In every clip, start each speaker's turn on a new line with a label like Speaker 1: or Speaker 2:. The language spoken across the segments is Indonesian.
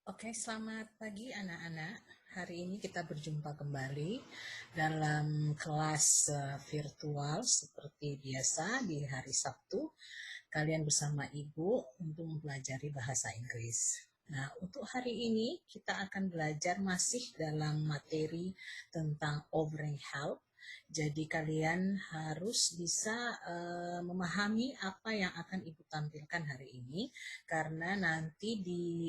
Speaker 1: Oke, selamat pagi anak-anak. Hari ini kita berjumpa kembali dalam kelas virtual seperti biasa di hari Sabtu. Kalian bersama Ibu untuk mempelajari bahasa Inggris. Nah, untuk hari ini kita akan belajar masih dalam materi tentang offering help. Jadi kalian harus bisa memahami apa yang akan Ibu tampilkan hari ini karena nanti di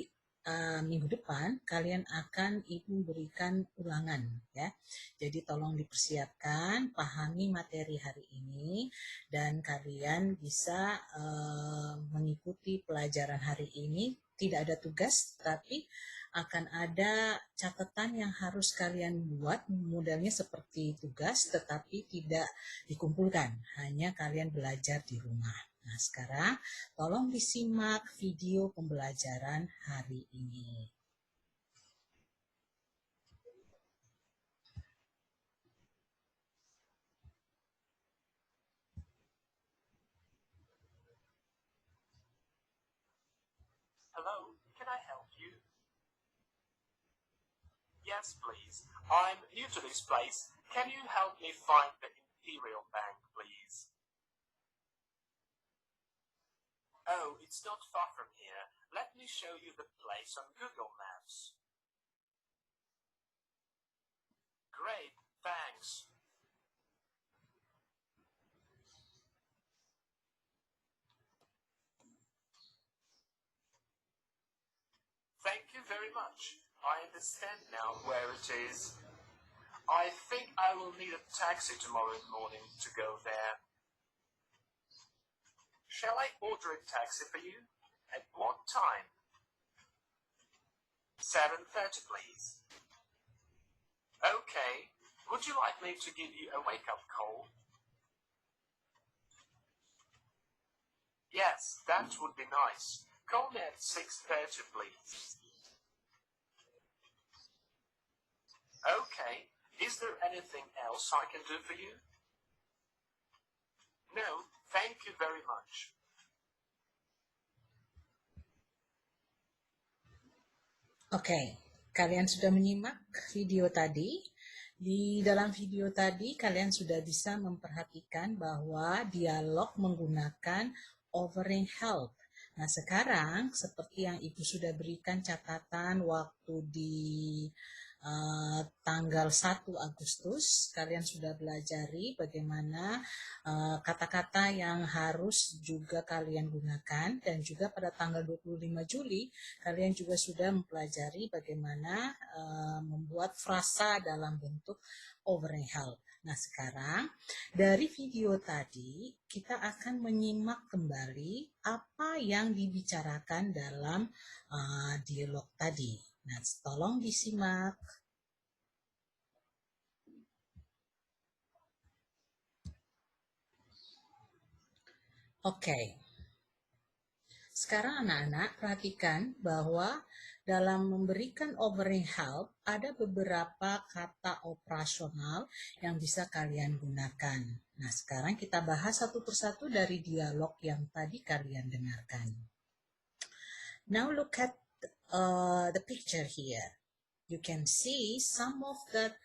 Speaker 1: minggu depan kalian akan Ibu berikan ulangan ya. Jadi tolong dipersiapkan, pahami materi hari ini dan kalian bisa mengikuti pelajaran hari ini. Tidak ada tugas, tapi akan ada catatan yang harus kalian buat, modelnya seperti tugas, tetapi tidak dikumpulkan, hanya kalian belajar di rumah. Nah, sekarang tolong disimak video pembelajaran hari ini.
Speaker 2: Hello, can I help you? Yes, please. I'm new to this place. Can you help me find the Imperial Bank, please? Oh, it's not far from here. Let me show you the place on Google Maps. Great, thanks. Thank you very much. I understand now where it is. I think I will need a taxi tomorrow morning to go there. Shall I order a taxi for you? At what time? 7:30, please. Okay. Would you like me to give you a wake-up call? Yes, that would be nice. Call me at 6:30, please. Okay. Is there anything else I can do for you? No, thank you very much.
Speaker 1: Oke, kalian sudah menyimak video tadi. Di dalam video tadi kalian sudah bisa memperhatikan bahwa dialog menggunakan offering help. Nah, sekarang seperti yang Ibu sudah berikan catatan waktu di tanggal 1 Agustus, kalian sudah belajari bagaimana kata-kata yang harus juga kalian gunakan, dan juga pada tanggal 25 Juli kalian juga sudah mempelajari bagaimana membuat frasa dalam bentuk offering help. Nah, sekarang dari video tadi kita akan menyimak kembali apa yang dibicarakan dalam dialog tadi. Nah, tolong disimak. Oke. Sekarang anak-anak perhatikan bahwa dalam memberikan offering help ada beberapa kata operasional yang bisa kalian gunakan. Nah, sekarang kita bahas satu persatu dari dialog yang tadi kalian dengarkan. Now look at the picture here. You can see some of the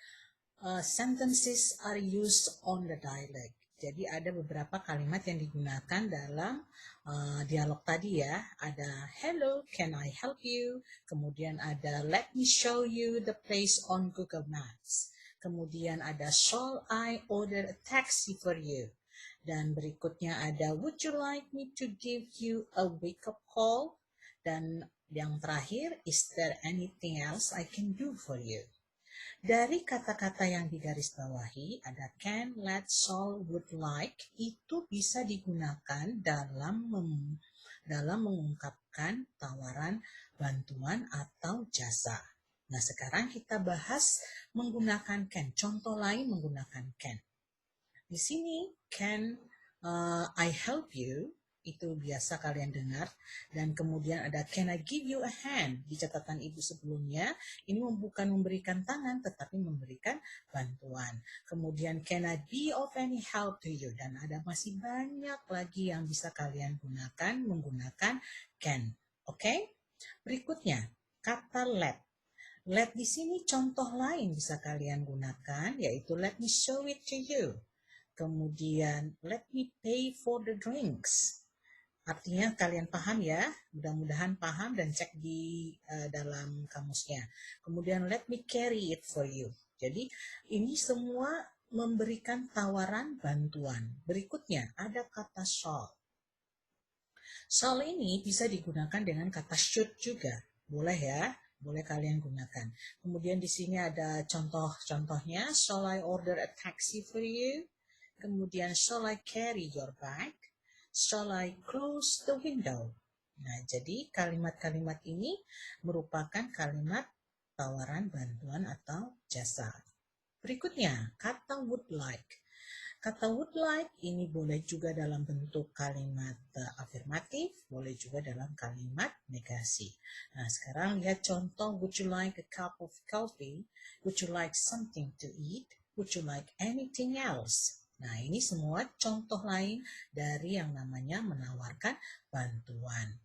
Speaker 1: sentences are used on the dialect. Jadi ada beberapa kalimat yang digunakan dalam dialog tadi ya. Ada hello, can I help you? Kemudian ada let me show you the place on Google Maps. Kemudian ada shall I order a taxi for you? Dan berikutnya ada would you like me to give you a wake up call? Dan yang terakhir, is there anything else I can do for you? Dari kata-kata yang digarisbawahi ada can, let, shall, would like, itu bisa digunakan dalam mengungkapkan tawaran bantuan atau jasa. Nah, sekarang kita bahas menggunakan can. Contoh lain menggunakan can. Di sini can I help you itu biasa kalian dengar, dan kemudian ada can I give you a hand di catatan Ibu sebelumnya. Ini bukan memberikan tangan tetapi memberikan bantuan. Kemudian can I be of any help to you, dan ada masih banyak lagi yang bisa kalian gunakan menggunakan can. Oke? Berikutnya kata let. Let di sini contoh lain bisa kalian gunakan, yaitu let me show it to you. Kemudian let me pay for the drinks. Artinya kalian paham ya, mudah-mudahan paham dan cek di dalam kamusnya. Kemudian let me carry it for you. Jadi ini semua memberikan tawaran bantuan. Berikutnya ada kata shall. Shall ini bisa digunakan dengan kata should juga. Boleh ya, boleh kalian gunakan. Kemudian di sini ada contoh-contohnya. Shall I order a taxi for you? Kemudian shall I carry your bag? Shall I close the window? Nah, jadi kalimat-kalimat ini merupakan kalimat tawaran bantuan atau jasa. Berikutnya, kata would like. Kata would like ini boleh juga dalam bentuk kalimat afirmatif, boleh juga dalam kalimat negasi. Nah, sekarang lihat contoh, would you like a cup of coffee? Would you like something to eat? Would you like anything else? Nah, ini semua contoh lain dari yang namanya menawarkan bantuan.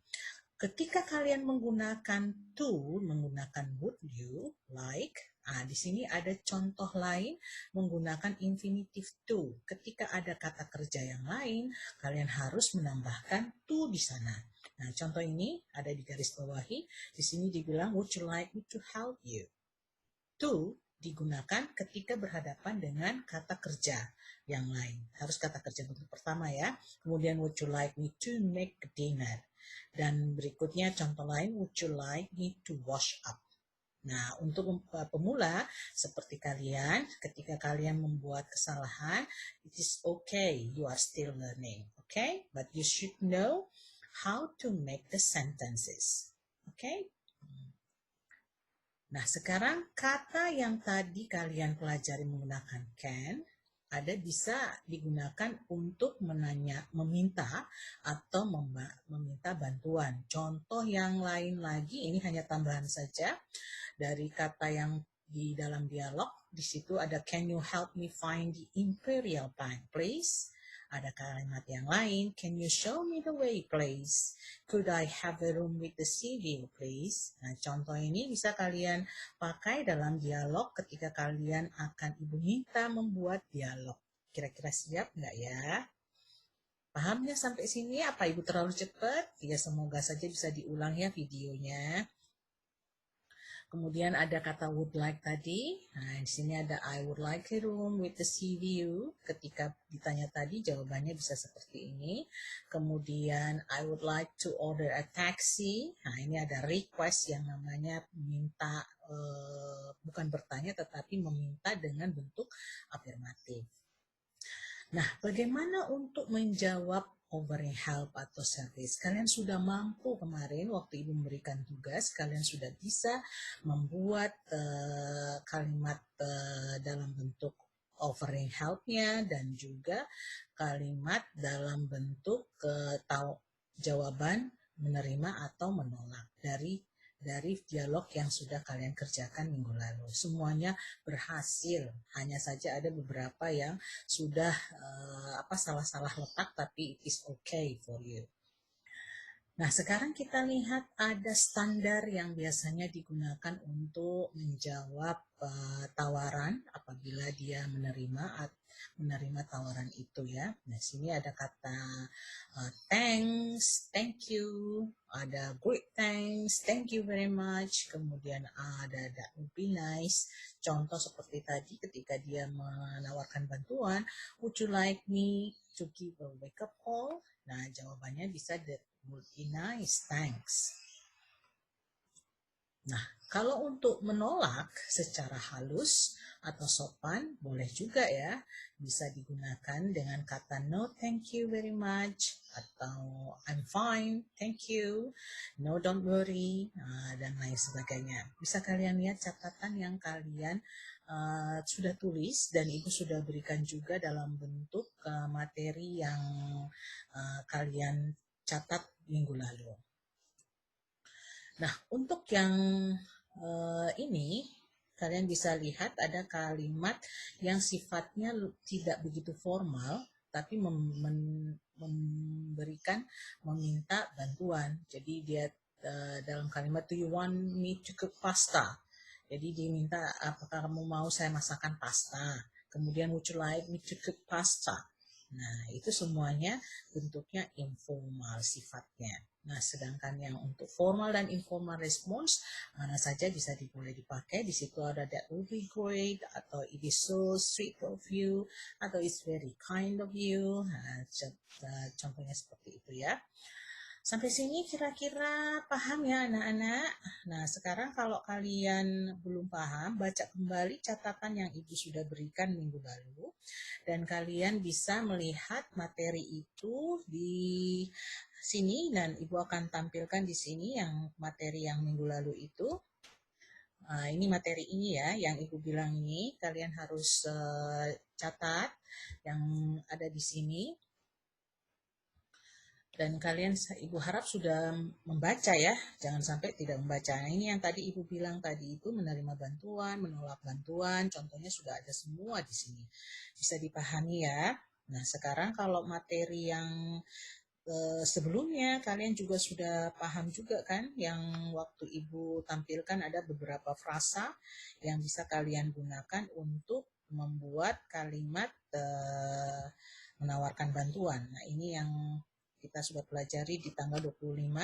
Speaker 1: Ketika kalian menggunakan to, menggunakan would you like, di sini ada contoh lain menggunakan infinitive to. Ketika ada kata kerja yang lain, kalian harus menambahkan to di sana. Nah, contoh ini ada di garis bawahi. Di sini dibilang, would you like me to help you? To digunakan ketika berhadapan dengan kata kerja yang lain. Harus kata kerja bentuk pertama ya. Kemudian, would you like me to make dinner? Dan berikutnya contoh lain, would you like me to wash up? Nah, untuk pemula seperti kalian, ketika kalian membuat kesalahan, it is okay, you are still learning, okay? But you should know how to make the sentences, okay? Nah, sekarang kata yang tadi kalian pelajari menggunakan can, ada bisa digunakan untuk meminta atau meminta bantuan. Contoh yang lain lagi, ini hanya tambahan saja dari kata yang di dalam dialog. Di situ ada can you help me find the Imperial Bank, please? Ada kalimat yang lain, can you show me the way, please? Could I have a room with the sea view, please? Nah, contoh ini bisa kalian pakai dalam dialog ketika kalian akan ibu minta membuat dialog. Kira-kira siap nggak ya? Pahamnya sampai sini? Apa ibu terlalu cepat? Ya, semoga saja bisa diulang ya videonya. Kemudian ada kata would like tadi. Nah, di sini ada I would like a room with the sea view. Ketika ditanya tadi, jawabannya bisa seperti ini. Kemudian I would like to order a taxi. Nah, ini ada request yang namanya minta, bukan bertanya, tetapi meminta dengan bentuk afirmatif. Nah, bagaimana untuk menjawab offering help atau service? Kalian sudah mampu kemarin waktu ibu memberikan tugas, kalian sudah bisa membuat kalimat dalam bentuk offering help-nya dan juga kalimat dalam bentuk jawaban menerima atau menolak dari dialog yang sudah kalian kerjakan minggu lalu. Semuanya berhasil, hanya saja ada beberapa yang sudah salah-salah letak, tapi it is okay for you. Nah, sekarang kita lihat ada standar yang biasanya digunakan untuk menjawab tawaran apabila dia menerima tawaran itu ya. Nah, sini ada kata thanks, thank you, ada great thanks, thank you very much, kemudian ada that would be nice. Contoh seperti tadi ketika dia menawarkan bantuan, would you like me to give a wake up call? Nah, jawabannya bisa that would be nice, thanks. Nah, kalau untuk menolak secara halus atau sopan, boleh juga ya. Bisa digunakan dengan kata no thank you very much, atau I'm fine, thank you, no don't worry, dan lain sebagainya. Bisa kalian lihat catatan yang kalian sudah tulis dan ibu sudah berikan juga dalam bentuk materi yang kalian catat minggu lalu. Nah, untuk yang ini, kalian bisa lihat ada kalimat yang sifatnya tidak begitu formal, tapi memberikan, meminta bantuan. Jadi dia dalam kalimat do you want me to cook pasta. Jadi diminta apakah kamu mau saya masakan pasta. Kemudian would you like me to cook pasta. Nah, itu semuanya bentuknya informal sifatnya. Nah, sedangkan yang untuk formal dan informal response, mana saja bisa boleh dipakai. Di situ ada that would be great, atau it is so sweet of you, atau it's very kind of you. Nah, contohnya seperti itu ya. Sampai sini kira-kira paham ya anak-anak? Nah, sekarang kalau kalian belum paham, baca kembali catatan yang Ibu sudah berikan minggu lalu. Dan kalian bisa melihat materi itu di sini, dan Ibu akan tampilkan di sini yang materi yang minggu lalu itu. Nah, ini materi ini ya, yang Ibu bilang ini, kalian harus catat yang ada di sini. Dan kalian, Ibu harap sudah membaca ya, jangan sampai tidak membaca. Nah, ini yang tadi Ibu bilang tadi itu menerima bantuan, menolak bantuan, contohnya sudah ada semua di sini. Bisa dipahami ya. Nah, sekarang kalau materi yang sebelumnya kalian juga sudah paham juga kan, yang waktu Ibu tampilkan ada beberapa frasa yang bisa kalian gunakan untuk membuat kalimat menawarkan bantuan. Nah, ini yang kita sudah pelajari di tanggal 25.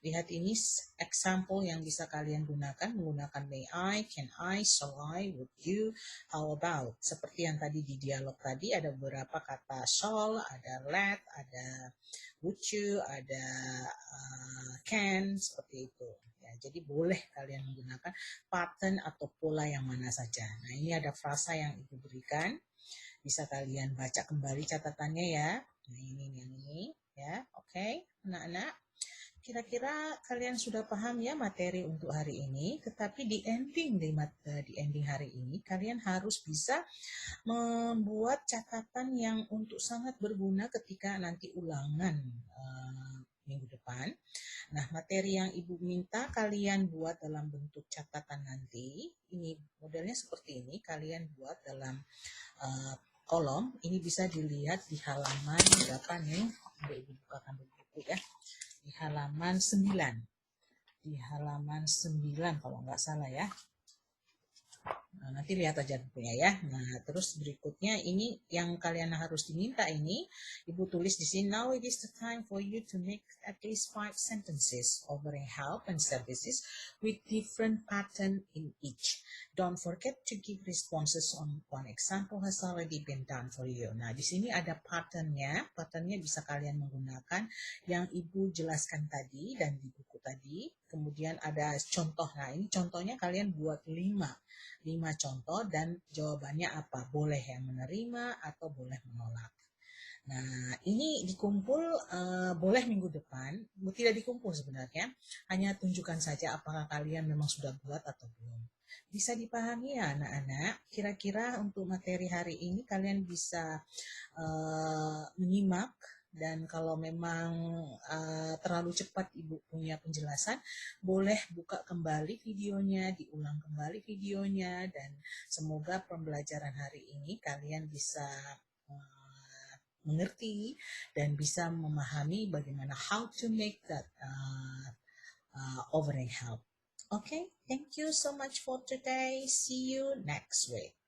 Speaker 1: Lihat ini example yang bisa kalian gunakan menggunakan may I, can I, shall I, would you, how about. Seperti yang tadi di dialog tadi ada beberapa kata shall, ada let, ada would you, ada can, seperti itu. Ya, jadi boleh kalian menggunakan pattern atau pola yang mana saja. Nah, ini ada frasa yang Ibu berikan. Bisa kalian baca kembali catatannya ya. Nah, ini ya. Oke, anak-anak. Kira-kira kalian sudah paham ya materi untuk hari ini. Tetapi di ending hari ini kalian harus bisa membuat catatan yang untuk sangat berguna ketika nanti ulangan minggu depan. Nah, materi yang Ibu minta kalian buat dalam bentuk catatan nanti, ini modelnya seperti ini, kalian buat dalam kolom. Ini bisa dilihat di halaman berapa nih? Ibu bukakan buku ya. Di halaman 9. Di halaman 9 kalau nggak salah ya. Nah, nanti lihat aja bukunya ya. Nah, terus berikutnya ini yang kalian harus diminta ini, Ibu tulis di sini, now it is the time for you to make at least 5 sentences offering help and services with different pattern in each. Don't forget to give responses on one example has already been done for you. Nah, di sini ada patternnya. Patternnya bisa kalian menggunakan yang Ibu jelaskan tadi dan di buku tadi. Kemudian ada contoh. Nah, ini contohnya kalian buat 5 contoh dan jawabannya apa, boleh yang menerima atau boleh menolak. Nah, ini dikumpul boleh minggu depan, tidak dikumpul sebenarnya, hanya tunjukkan saja apakah kalian memang sudah buat atau belum. Bisa dipahami ya anak-anak, kira-kira untuk materi hari ini kalian bisa menyimak. Dan kalau memang terlalu cepat Ibu punya penjelasan, boleh buka kembali videonya, diulang kembali videonya, dan semoga pembelajaran hari ini kalian bisa mengerti dan bisa memahami bagaimana how to make that offering help. Okay, thank you so much for today. See you next week.